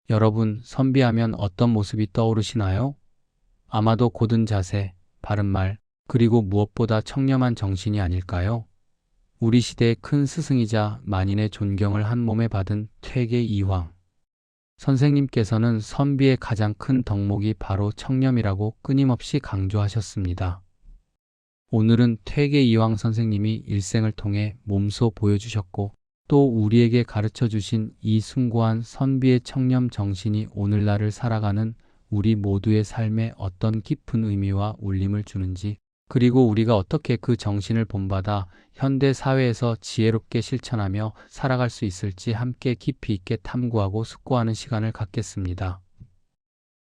여러분, 선비하면 어떤 모습이 떠오르시나요? 아마도 고든 자세, 바른말, 그리고 무엇보다 청렴한 정신이 아닐까요? 우리 시대의 큰 스승이자 만인의 존경을 한 몸에 받은 퇴계 이황. 선생님께서는 선비의 가장 큰 덕목이 바로 청렴이라고 끊임없이 강조하셨습니다. 오늘은 퇴계 이황 선생님이 일생을 통해 몸소 보여주셨고 또 우리에게 가르쳐 주신 이 숭고한 선비의 청렴 정신이 오늘날을 살아가는 우리 모두의 삶에 어떤 깊은 의미와 울림을 주는지, 그리고 우리가 어떻게 그 정신을 본받아 현대 사회에서 지혜롭게 실천하며 살아갈 수 있을지 함께 깊이 있게 탐구하고 숙고하는 시간을 갖겠습니다.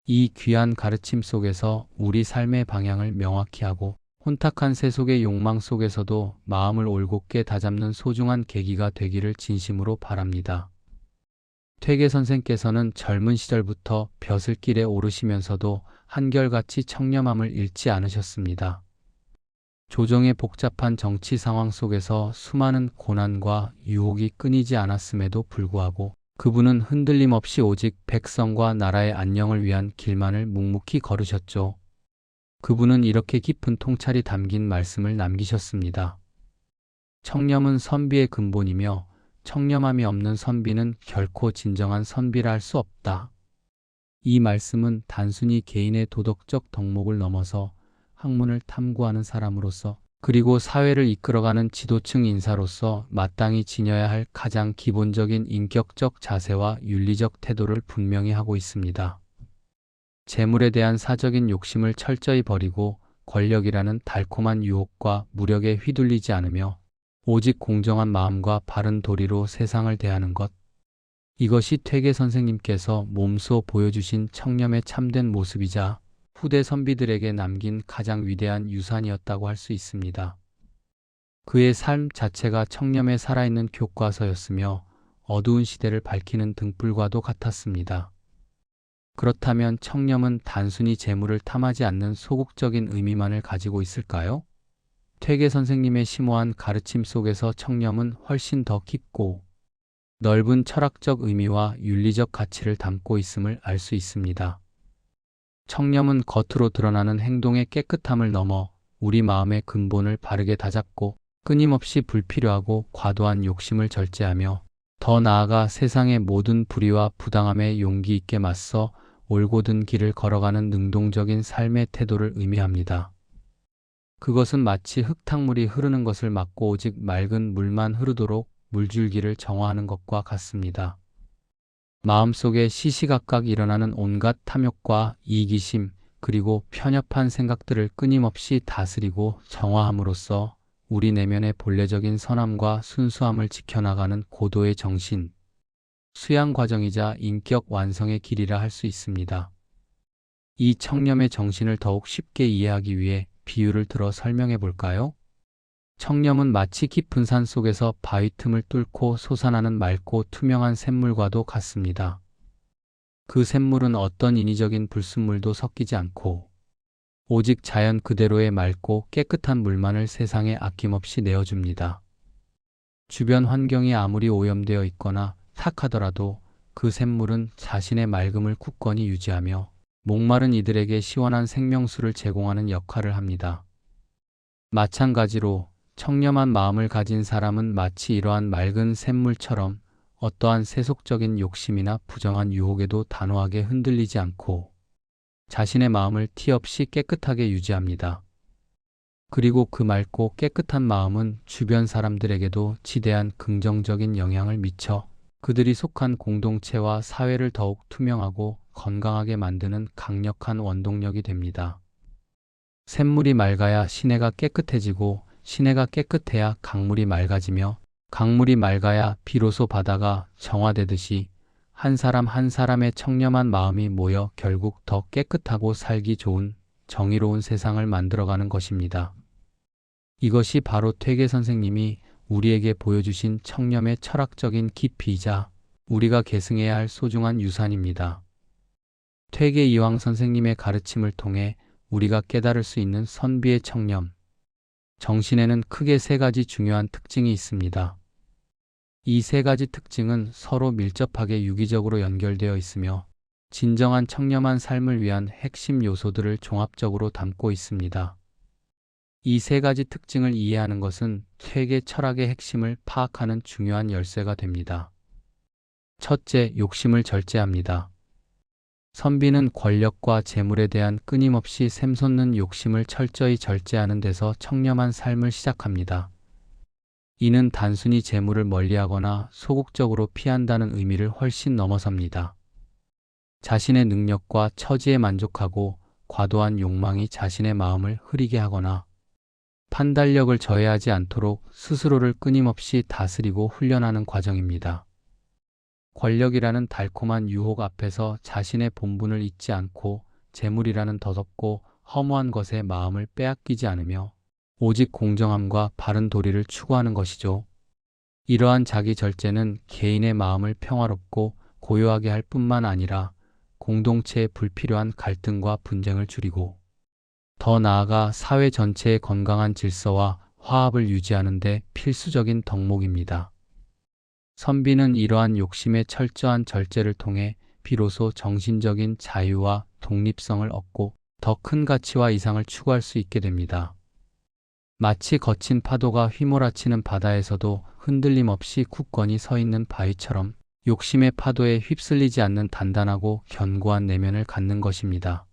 이 귀한 가르침 속에서 우리 삶의 방향을 명확히 하고 혼탁한 세속의 욕망 속에서도 마음을 올곧게 다잡는 소중한 계기가 되기를 진심으로 바랍니다. 퇴계 선생께서는 젊은 시절부터 벼슬길에 오르시면서도 한결같이 청렴함을 잃지 않으셨습니다. 조정의 복잡한 정치 상황 속에서 수많은 고난과 유혹이 끊이지 않았음에도 불구하고 그분은 흔들림 없이 오직 백성과 나라의 안녕을 위한 길만을 묵묵히 걸으셨죠. 그분은 이렇게 깊은 통찰이 담긴 말씀을 남기셨습니다. 청렴은 선비의 근본이며 청렴함이 없는 선비는 결코 진정한 선비라 할 수 없다. 이 말씀은 단순히 개인의 도덕적 덕목을 넘어서 학문을 탐구하는 사람으로서 그리고 사회를 이끌어가는 지도층 인사로서 마땅히 지녀야 할 가장 기본적인 인격적 자세와 윤리적 태도를 분명히 하고 있습니다. 재물에 대한 사적인 욕심을 철저히 버리고 권력이라는 달콤한 유혹과 무력에 휘둘리지 않으며 오직 공정한 마음과 바른 도리로 세상을 대하는 것. 이것이 퇴계 선생님께서 몸소 보여주신 청렴의 참된 모습이자 후대 선비들에게 남긴 가장 위대한 유산이었다고 할 수 있습니다. 그의 삶 자체가 청렴에 살아있는 교과서였으며 어두운 시대를 밝히는 등불과도 같았습니다. 그렇다면 청렴은 단순히 재물을 탐하지 않는 소극적인 의미만을 가지고 있을까요? 퇴계 선생님의 심오한 가르침 속에서 청렴은 훨씬 더 깊고 넓은 철학적 의미와 윤리적 가치를 담고 있음을 알 수 있습니다. 청렴은 겉으로 드러나는 행동의 깨끗함을 넘어 우리 마음의 근본을 바르게 다잡고 끊임없이 불필요하고 과도한 욕심을 절제하며 더 나아가 세상의 모든 불의와 부당함에 용기 있게 맞서 올곧은 길을 걸어가는 능동적인 삶의 태도를 의미합니다. 그것은 마치 흙탕물이 흐르는 것을 막고 오직 맑은 물만 흐르도록 물줄기를 정화하는 것과 같습니다. 마음속에 시시각각 일어나는 온갖 탐욕과 이기심 그리고 편협한 생각들을 끊임없이 다스리고 정화함으로써 우리 내면의 본래적인 선함과 순수함을 지켜나가는 고도의 정신, 수양 과정이자 인격 완성의 길이라 할 수 있습니다. 이 청렴의 정신을 더욱 쉽게 이해하기 위해 비유를 들어 설명해 볼까요? 청렴은 마치 깊은 산 속에서 바위 틈을 뚫고 솟아나는 맑고 투명한 샘물과도 같습니다. 그 샘물은 어떤 인위적인 불순물도 섞이지 않고 오직 자연 그대로의 맑고 깨끗한 물만을 세상에 아낌없이 내어줍니다. 주변 환경이 아무리 오염되어 있거나 탁하더라도 그 샘물은 자신의 맑음을 굳건히 유지하며 목마른 이들에게 시원한 생명수를 제공하는 역할을 합니다. 마찬가지로 청렴한 마음을 가진 사람은 마치 이러한 맑은 샘물처럼 어떠한 세속적인 욕심이나 부정한 유혹에도 단호하게 흔들리지 않고 자신의 마음을 티 없이 깨끗하게 유지합니다. 그리고 그 맑고 깨끗한 마음은 주변 사람들에게도 지대한 긍정적인 영향을 미쳐 그들이 속한 공동체와 사회를 더욱 투명하고 건강하게 만드는 강력한 원동력이 됩니다. 샘물이 맑아야 시내가 깨끗해지고 시내가 깨끗해야 강물이 맑아지며 강물이 맑아야 비로소 바다가 정화되듯이 한 사람 한 사람의 청렴한 마음이 모여 결국 더 깨끗하고 살기 좋은 정의로운 세상을 만들어가는 것입니다. 이것이 바로 퇴계 선생님이 우리에게 보여주신 청렴의 철학적인 깊이이자 우리가 계승해야 할 소중한 유산입니다. 퇴계 이황 선생님의 가르침을 통해 우리가 깨달을 수 있는 선비의 청렴, 정신에는 크게 세 가지 중요한 특징이 있습니다. 이 세 가지 특징은 서로 밀접하게 유기적으로 연결되어 있으며 진정한 청렴한 삶을 위한 핵심 요소들을 종합적으로 담고 있습니다. 이 세 가지 특징을 이해하는 것은 퇴계 철학의 핵심을 파악하는 중요한 열쇠가 됩니다. 첫째, 욕심을 절제합니다. 선비는 권력과 재물에 대한 끊임없이 샘솟는 욕심을 철저히 절제하는 데서 청렴한 삶을 시작합니다. 이는 단순히 재물을 멀리하거나 소극적으로 피한다는 의미를 훨씬 넘어섭니다. 자신의 능력과 처지에 만족하고 과도한 욕망이 자신의 마음을 흐리게 하거나 판단력을 저해하지 않도록 스스로를 끊임없이 다스리고 훈련하는 과정입니다. 권력이라는 달콤한 유혹 앞에서 자신의 본분을 잊지 않고 재물이라는 더덥고 허무한 것에 마음을 빼앗기지 않으며 오직 공정함과 바른 도리를 추구하는 것이죠. 이러한 자기 절제는 개인의 마음을 평화롭고 고요하게 할 뿐만 아니라 공동체의 불필요한 갈등과 분쟁을 줄이고 더 나아가 사회 전체의 건강한 질서와 화합을 유지하는 데 필수적인 덕목입니다. 선비는 이러한 욕심의 철저한 절제를 통해 비로소 정신적인 자유와 독립성을 얻고 더 큰 가치와 이상을 추구할 수 있게 됩니다. 마치 거친 파도가 휘몰아치는 바다에서도 흔들림 없이 굳건히 서 있는 바위처럼 욕심의 파도에 휩쓸리지 않는 단단하고 견고한 내면을 갖는 것입니다.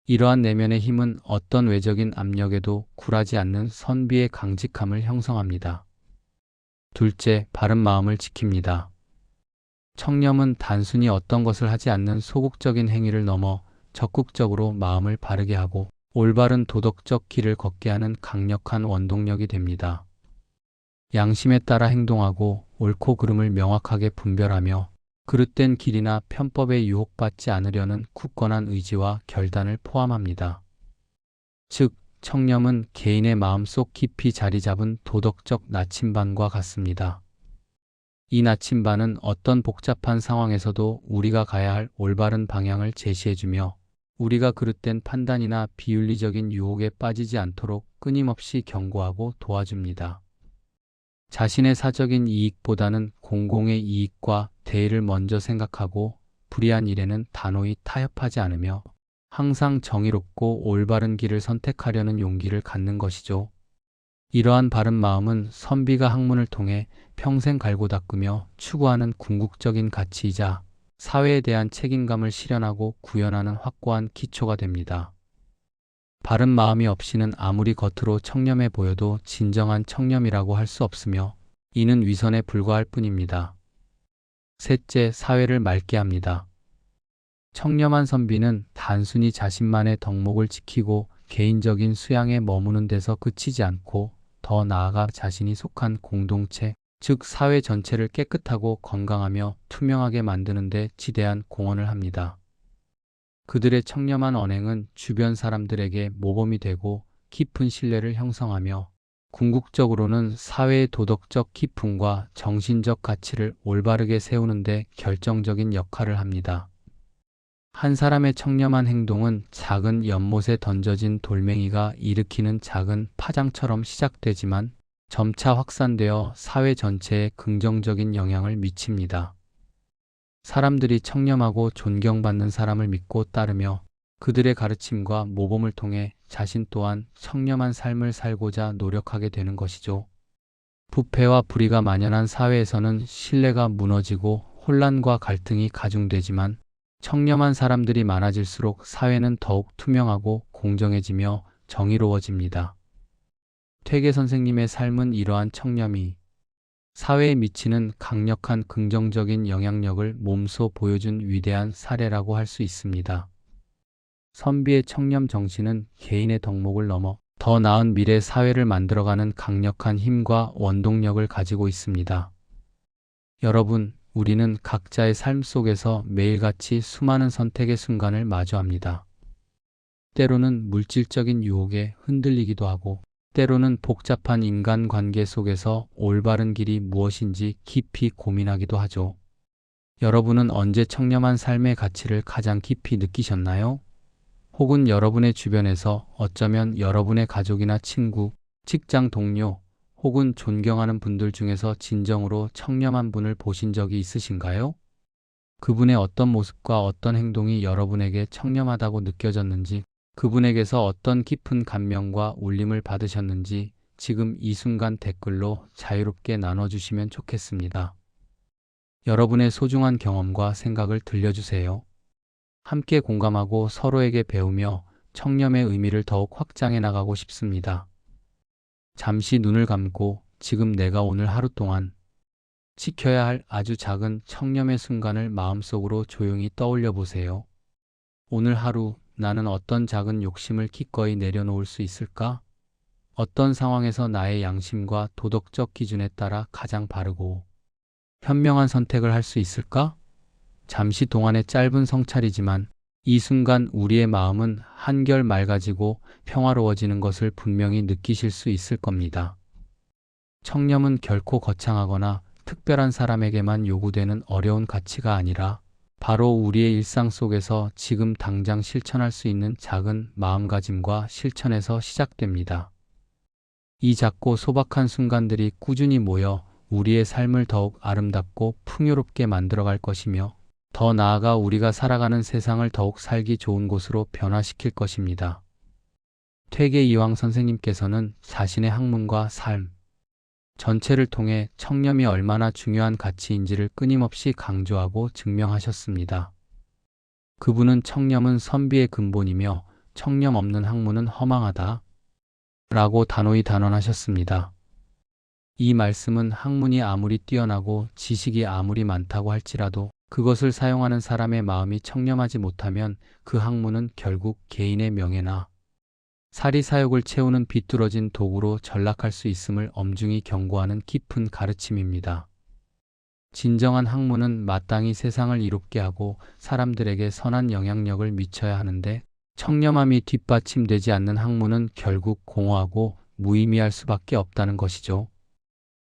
이러한 내면의 힘은 어떤 외적인 압력에도 굴하지 않는 선비의 강직함을 형성합니다. 둘째, 바른 마음을 지킵니다. 청렴은 단순히 어떤 것을 하지 않는 소극적인 행위를 넘어 적극적으로 마음을 바르게 하고 올바른 도덕적 길을 걷게 하는 강력한 원동력이 됩니다. 양심에 따라 행동하고 옳고 그름을 명확하게 분별하며 그릇된 길이나 편법에 유혹받지 않으려는 굳건한 의지와 결단을 포함합니다. 즉, 청렴은 개인의 마음속 깊이 자리 잡은 도덕적 나침반과 같습니다. 이 나침반은 어떤 복잡한 상황에서도 우리가 가야 할 올바른 방향을 제시해주며 우리가 그릇된 판단이나 비윤리적인 유혹에 빠지지 않도록 끊임없이 경고하고 도와줍니다. 자신의 사적인 이익보다는 공공의 이익과 대의를 먼저 생각하고 불의한 일에는 단호히 타협하지 않으며 항상 정의롭고 올바른 길을 선택하려는 용기를 갖는 것이죠. 이러한 바른 마음은 선비가 학문을 통해 평생 갈고 닦으며 추구하는 궁극적인 가치이자 사회에 대한 책임감을 실현하고 구현하는 확고한 기초가 됩니다. 바른 마음이 없이는 아무리 겉으로 청렴해 보여도 진정한 청렴이라고 할 수 없으며 이는 위선에 불과할 뿐입니다. 셋째, 사회를 맑게 합니다. 청렴한 선비는 단순히 자신만의 덕목을 지키고 개인적인 수양에 머무는 데서 그치지 않고 더 나아가 자신이 속한 공동체, 즉 사회 전체를 깨끗하고 건강하며 투명하게 만드는 데 지대한 공헌을 합니다. 그들의 청렴한 언행은 주변 사람들에게 모범이 되고 깊은 신뢰를 형성하며 궁극적으로는 사회의 도덕적 기풍과 정신적 가치를 올바르게 세우는 데 결정적인 역할을 합니다. 한 사람의 청렴한 행동은 작은 연못에 던져진 돌멩이가 일으키는 작은 파장처럼 시작되지만 점차 확산되어 사회 전체에 긍정적인 영향을 미칩니다. 사람들이 청렴하고 존경받는 사람을 믿고 따르며 그들의 가르침과 모범을 통해 자신 또한 청렴한 삶을 살고자 노력하게 되는 것이죠. 부패와 불의가 만연한 사회에서는 신뢰가 무너지고 혼란과 갈등이 가중되지만 청렴한 사람들이 많아질수록 사회는 더욱 투명하고 공정해지며 정의로워집니다. 퇴계 선생님의 삶은 이러한 청렴이 사회에 미치는 강력한 긍정적인 영향력을 몸소 보여준 위대한 사례라고 할 수 있습니다. 선비의 청렴 정신은 개인의 덕목을 넘어 더 나은 미래 사회를 만들어가는 강력한 힘과 원동력을 가지고 있습니다. 여러분, 우리는 각자의 삶 속에서 매일같이 수많은 선택의 순간을 마주합니다. 때로는 물질적인 유혹에 흔들리기도 하고 때로는 복잡한 인간관계 속에서 올바른 길이 무엇인지 깊이 고민하기도 하죠. 여러분은 언제 청렴한 삶의 가치를 가장 깊이 느끼셨나요? 혹은 여러분의 주변에서 어쩌면 여러분의 가족이나 친구, 직장 동료, 혹은 존경하는 분들 중에서 진정으로 청렴한 분을 보신 적이 있으신가요? 그분의 어떤 모습과 어떤 행동이 여러분에게 청렴하다고 느껴졌는지, 그분에게서 어떤 깊은 감명과 울림을 받으셨는지 지금 이 순간 댓글로 자유롭게 나눠주시면 좋겠습니다. 여러분의 소중한 경험과 생각을 들려주세요. 함께 공감하고 서로에게 배우며 청렴의 의미를 더욱 확장해 나가고 싶습니다. 잠시 눈을 감고 지금 내가 오늘 하루 동안 지켜야 할 아주 작은 청렴의 순간을 마음속으로 조용히 떠올려 보세요. 오늘 하루 나는 어떤 작은 욕심을 기꺼이 내려놓을 수 있을까? 어떤 상황에서 나의 양심과 도덕적 기준에 따라 가장 바르고 현명한 선택을 할 수 있을까? 잠시 동안의 짧은 성찰이지만 이 순간 우리의 마음은 한결 맑아지고 평화로워지는 것을 분명히 느끼실 수 있을 겁니다. 청렴은 결코 거창하거나 특별한 사람에게만 요구되는 어려운 가치가 아니라 바로 우리의 일상 속에서 지금 당장 실천할 수 있는 작은 마음가짐과 실천에서 시작됩니다. 이 작고 소박한 순간들이 꾸준히 모여 우리의 삶을 더욱 아름답고 풍요롭게 만들어갈 것이며 더 나아가 우리가 살아가는 세상을 더욱 살기 좋은 곳으로 변화시킬 것입니다. 퇴계 이황 선생님께서는 자신의 학문과 삶 전체를 통해 청렴이 얼마나 중요한 가치인지를 끊임없이 강조하고 증명하셨습니다. 그분은 청렴은 선비의 근본이며 청렴 없는 학문은 허망하다 라고 단호히 단언하셨습니다. 이 말씀은 학문이 아무리 뛰어나고 지식이 아무리 많다고 할지라도 그것을 사용하는 사람의 마음이 청렴하지 못하면 그 학문은 결국 개인의 명예나 사리사욕을 채우는 비뚤어진 도구로 전락할 수 있음을 엄중히 경고하는 깊은 가르침입니다. 진정한 학문은 마땅히 세상을 이롭게 하고 사람들에게 선한 영향력을 미쳐야 하는데 청렴함이 뒷받침되지 않는 학문은 결국 공허하고 무의미할 수밖에 없다는 것이죠.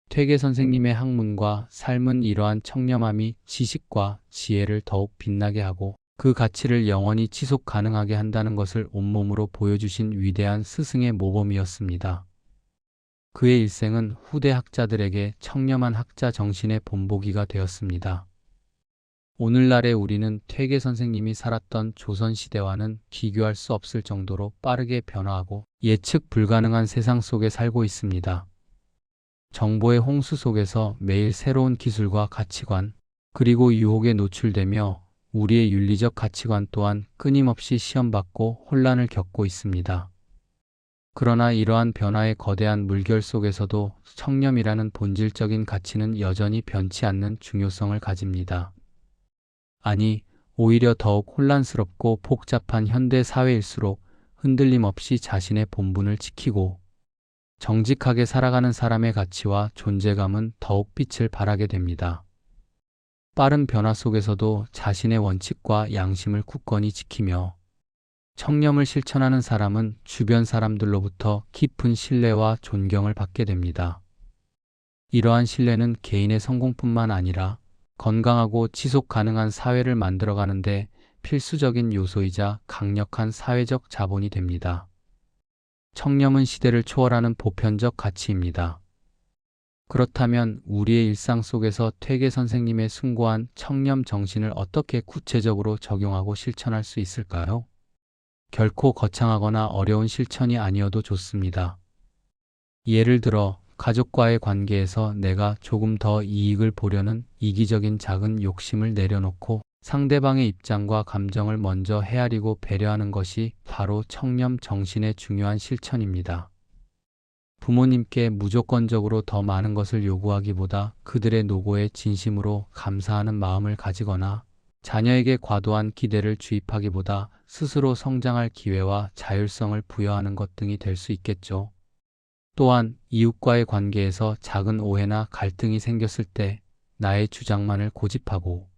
퇴계 선생님의 학문과 삶은 이러한 청렴함이 지식과 지혜를 더욱 빛나게 하고 그 가치를 영원히 지속 가능하게 한다는 것을 온몸으로 보여주신 위대한 스승의 모범이었습니다. 그의 일생은 후대 학자들에게 청렴한 학자 정신의 본보기가 되었습니다. 오늘날의 우리는 퇴계 선생님이 살았던 조선시대와는 비교할 수 없을 정도로 빠르게 변화하고 예측 불가능한 세상 속에 살고 있습니다. 정보의 홍수 속에서 매일 새로운 기술과 가치관, 그리고 유혹에 노출되며 우리의 윤리적 가치관 또한 끊임없이 시험받고 혼란을 겪고 있습니다. 그러나 이러한 변화의 거대한 물결 속에서도 청렴이라는 본질적인 가치는 여전히 변치 않는 중요성을 가집니다. 아니, 오히려 더욱 혼란스럽고 복잡한 현대 사회일수록 흔들림 없이 자신의 본분을 지키고 정직하게 살아가는 사람의 가치와 존재감은 더욱 빛을 발하게 됩니다. 빠른 변화 속에서도 자신의 원칙과 양심을 굳건히 지키며 청렴을 실천하는 사람은 주변 사람들로부터 깊은 신뢰와 존경을 받게 됩니다. 이러한 신뢰는 개인의 성공뿐만 아니라 건강하고 지속 가능한 사회를 만들어가는데 필수적인 요소이자 강력한 사회적 자본이 됩니다. 청렴은 시대를 초월하는 보편적 가치입니다. 그렇다면 우리의 일상 속에서 퇴계 선생님의 숭고한 청렴 정신을 어떻게 구체적으로 적용하고 실천할 수 있을까요? 결코 거창하거나 어려운 실천이 아니어도 좋습니다. 예를 들어 가족과의 관계에서 내가 조금 더 이익을 보려는 이기적인 작은 욕심을 내려놓고 상대방의 입장과 감정을 먼저 헤아리고 배려하는 것이 바로 청렴 정신의 중요한 실천입니다. 부모님께 무조건적으로 더 많은 것을 요구하기보다 그들의 노고에 진심으로 감사하는 마음을 가지거나 자녀에게 과도한 기대를 주입하기보다 스스로 성장할 기회와 자율성을 부여하는 것 등이 될 수 있겠죠. 또한 이웃과의 관계에서 작은 오해나 갈등이 생겼을 때 나의 주장만을 고집하고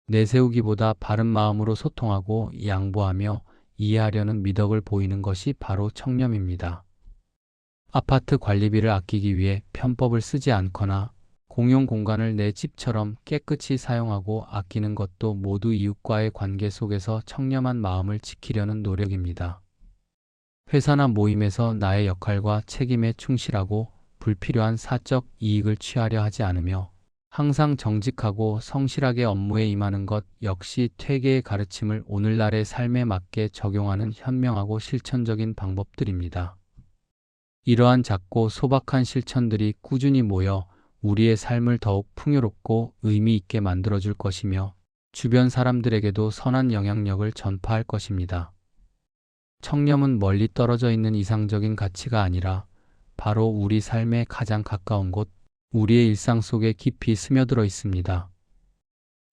내세우기보다 바른 마음으로 소통하고 양보하며 이해하려는 미덕을 보이는 것이 바로 청렴입니다. 아파트 관리비를 아끼기 위해 편법을 쓰지 않거나 공용 공간을 내 집처럼 깨끗이 사용하고 아끼는 것도 모두 이웃과의 관계 속에서 청렴한 마음을 지키려는 노력입니다. 회사나 모임에서 나의 역할과 책임에 충실하고 불필요한 사적 이익을 취하려 하지 않으며 항상 정직하고 성실하게 업무에 임하는 것 역시 퇴계의 가르침을 오늘날의 삶에 맞게 적용하는 현명하고 실천적인 방법들입니다. 이러한 작고 소박한 실천들이 꾸준히 모여 우리의 삶을 더욱 풍요롭고 의미 있게 만들어줄 것이며 주변 사람들에게도 선한 영향력을 전파할 것입니다. 청렴은 멀리 떨어져 있는 이상적인 가치가 아니라 바로 우리 삶에 가장 가까운 곳, 우리의 일상 속에 깊이 스며들어 있습니다.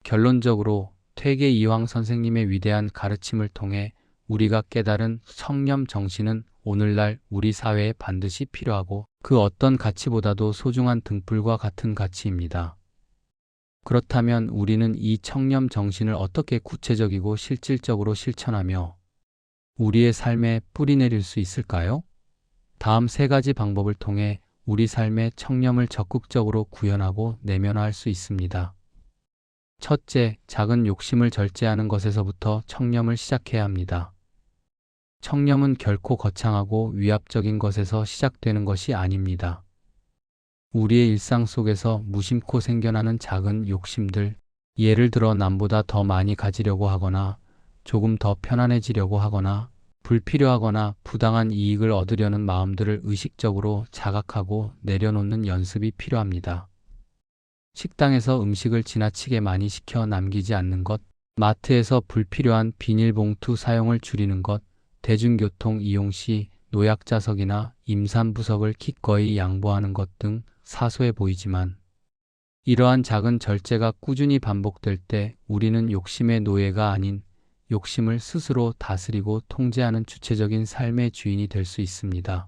결론적으로 퇴계 이황 선생님의 위대한 가르침을 통해 우리가 깨달은 청렴 정신은 오늘날 우리 사회에 반드시 필요하고 그 어떤 가치보다도 소중한 등불과 같은 가치입니다. 그렇다면 우리는 이 청렴 정신을 어떻게 구체적이고 실질적으로 실천하며 우리의 삶에 뿌리내릴 수 있을까요? 다음 3가지 방법을 통해 우리 삶의 청렴을 적극적으로 구현하고 내면화할 수 있습니다. 첫째, 작은 욕심을 절제하는 것에서부터 청렴을 시작해야 합니다. 청렴은 결코 거창하고 위압적인 것에서 시작되는 것이 아닙니다. 우리의 일상 속에서 무심코 생겨나는 작은 욕심들, 예를 들어 남보다 더 많이 가지려고 하거나 조금 더 편안해지려고 하거나 불필요하거나 부당한 이익을 얻으려는 마음들을 의식적으로 자각하고 내려놓는 연습이 필요합니다. 식당에서 음식을 지나치게 많이 시켜 남기지 않는 것, 마트에서 불필요한 비닐봉투 사용을 줄이는 것, 대중교통 이용 시 노약자석이나 임산부석을 기꺼이 양보하는 것 등 사소해 보이지만 이러한 작은 절제가 꾸준히 반복될 때 우리는 욕심의 노예가 아닌 욕심을 스스로 다스리고 통제하는 주체적인 삶의 주인이 될 수 있습니다.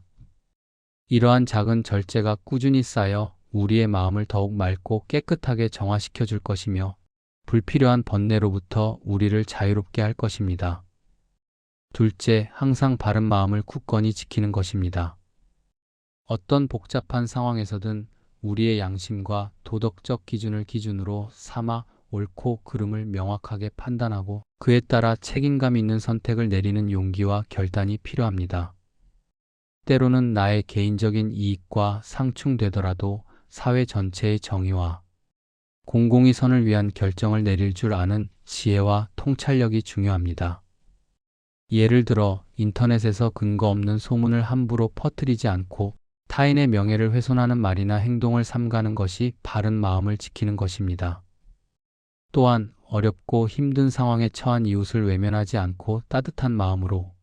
이러한 작은 절제가 꾸준히 쌓여 우리의 마음을 더욱 맑고 깨끗하게 정화시켜 줄 것이며 불필요한 번뇌로부터 우리를 자유롭게 할 것입니다. 둘째, 항상 바른 마음을 굳건히 지키는 것입니다. 어떤 복잡한 상황에서든 우리의 양심과 도덕적 기준을 기준으로 삼아 옳고 그름을 명확하게 판단하고 그에 따라 책임감 있는 선택을 내리는 용기와 결단이 필요합니다. 때로는 나의 개인적인 이익과 상충되더라도 사회 전체의 정의와 공공의 선을 위한 결정을 내릴 줄 아는 지혜와 통찰력이 중요합니다. 예를 들어 인터넷에서 근거 없는 소문을 함부로 퍼뜨리지 않고 타인의 명예를 훼손하는 말이나 행동을 삼가는 것이 바른 마음을 지키는 것입니다. 또한 어렵고 힘든 상황에 처한 이웃을 외면하지 않고 따뜻한 마음으로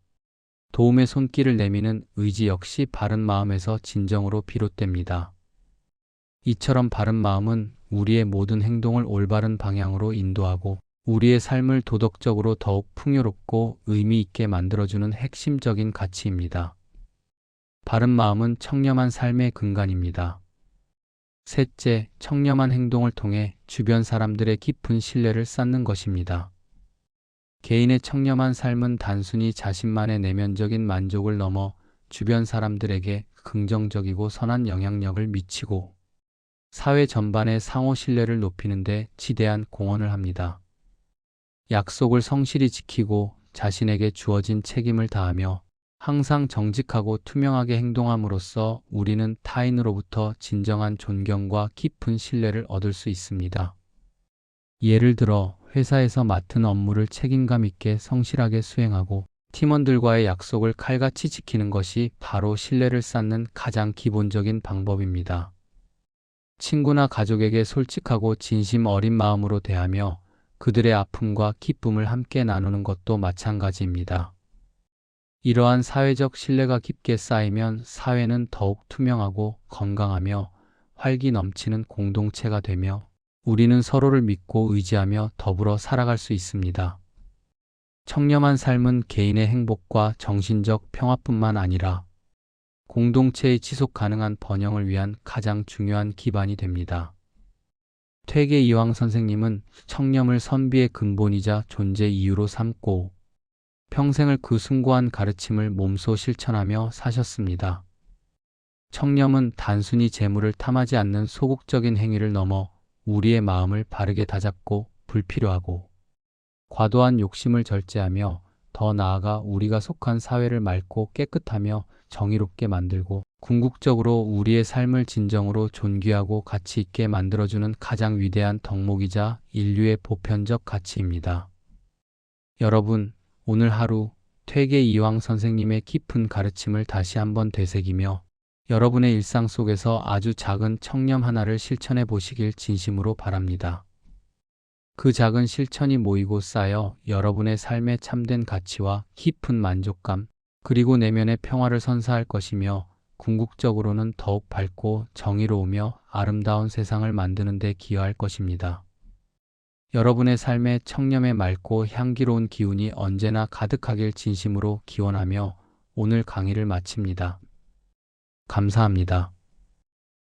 도움의 손길을 내미는 의지 역시 바른 마음에서 진정으로 비롯됩니다. 이처럼 바른 마음은 우리의 모든 행동을 올바른 방향으로 인도하고 우리의 삶을 도덕적으로 더욱 풍요롭고 의미 있게 만들어주는 핵심적인 가치입니다. 바른 마음은 청렴한 삶의 근간입니다. 셋째, 청렴한 행동을 통해 주변 사람들의 깊은 신뢰를 쌓는 것입니다. 개인의 청렴한 삶은 단순히 자신만의 내면적인 만족을 넘어 주변 사람들에게 긍정적이고 선한 영향력을 미치고 사회 전반의 상호 신뢰를 높이는 데 지대한 공헌을 합니다. 약속을 성실히 지키고 자신에게 주어진 책임을 다하며 항상 정직하고 투명하게 행동함으로써 우리는 타인으로부터 진정한 존경과 깊은 신뢰를 얻을 수 있습니다. 예를 들어 회사에서 맡은 업무를 책임감 있게 성실하게 수행하고 팀원들과의 약속을 칼같이 지키는 것이 바로 신뢰를 쌓는 가장 기본적인 방법입니다. 친구나 가족에게 솔직하고 진심 어린 마음으로 대하며 그들의 아픔과 기쁨을 함께 나누는 것도 마찬가지입니다. 이러한 사회적 신뢰가 깊게 쌓이면 사회는 더욱 투명하고 건강하며 활기 넘치는 공동체가 되며 우리는 서로를 믿고 의지하며 더불어 살아갈 수 있습니다. 청렴한 삶은 개인의 행복과 정신적 평화뿐만 아니라 공동체의 지속 가능한 번영을 위한 가장 중요한 기반이 됩니다. 퇴계 이황 선생님은 청렴을 선비의 근본이자 존재 이유로 삼고 평생을 그 숭고한 가르침을 몸소 실천하며 사셨습니다. 청렴은 단순히 재물을 탐하지 않는 소극적인 행위를 넘어 우리의 마음을 바르게 다잡고 불필요하고 과도한 욕심을 절제하며 더 나아가 우리가 속한 사회를 맑고 깨끗하며 정의롭게 만들고 궁극적으로 우리의 삶을 진정으로 존귀하고 가치 있게 만들어주는 가장 위대한 덕목이자 인류의 보편적 가치입니다. 여러분, 오늘 하루 퇴계 이황 선생님의 깊은 가르침을 다시 한번 되새기며 여러분의 일상 속에서 아주 작은 청렴 하나를 실천해 보시길 진심으로 바랍니다. 그 작은 실천이 모이고 쌓여 여러분의 삶의 참된 가치와 깊은 만족감, 그리고 내면의 평화를 선사할 것이며 궁극적으로는 더욱 밝고 정의로우며 아름다운 세상을 만드는 데 기여할 것입니다. 여러분의 삶에 청렴의 맑고 향기로운 기운이 언제나 가득하길 진심으로 기원하며 오늘 강의를 마칩니다. 감사합니다.